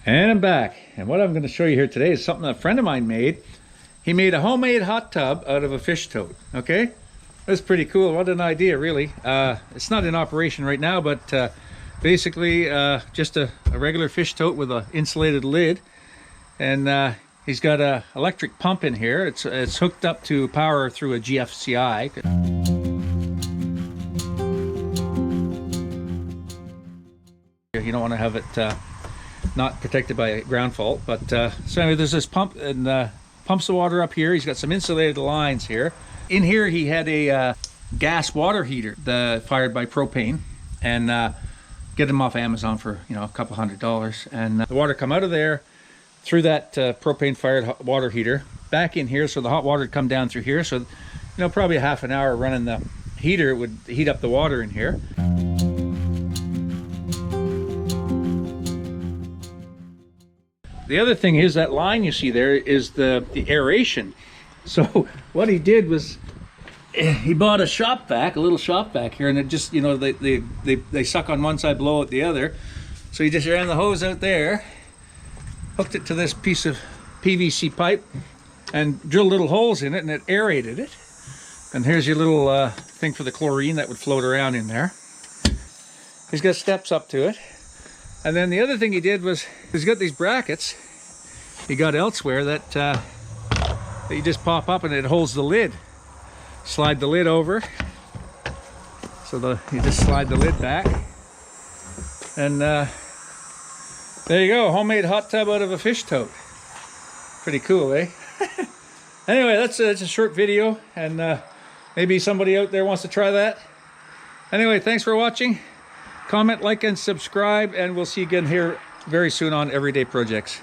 And I'm back, and what I'm going to show you here today is something a friend of mine made. He made a homemade hot tub out of a fish tote. Okay, that's pretty cool. What an idea, really. It's not in operation right now, but basically just a regular fish tote with an insulated lid, and he's got a electric pump in here. It's hooked up to power through a GFCI. You don't want to have it not protected by ground fault, but so anyway, there's this pump, and pumps the water up here. He's got some insulated lines here. In here he had a gas water heater fired by propane, and get them off Amazon for a couple $100, and the water come out of there through that propane fired water heater back in here, so the hot water would come down through here. So probably a half an hour running the heater would heat up the water in here. The other thing is that line you see there is the aeration. So what he did was he bought a shop vac, a little shop vac here, and it just they suck on one side, blow out the other. So he just ran the hose out there, hooked it to this piece of PVC pipe, and drilled little holes in it, and it aerated it. And here's your little thing for the chlorine that would float around in there. He's got steps up to it. And then the other thing he did was he's got these brackets he got elsewhere that you just pop up, and it holds the lid. Slide the lid over, so you just slide the lid back, and there you go, homemade hot tub out of a fish tote. Pretty cool, eh? Anyway, that's a short video, and maybe somebody out there wants to try that. Anyway, thanks for watching. Comment, like, and subscribe, and we'll see you again here very soon on Everyday Projects.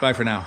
Bye for now.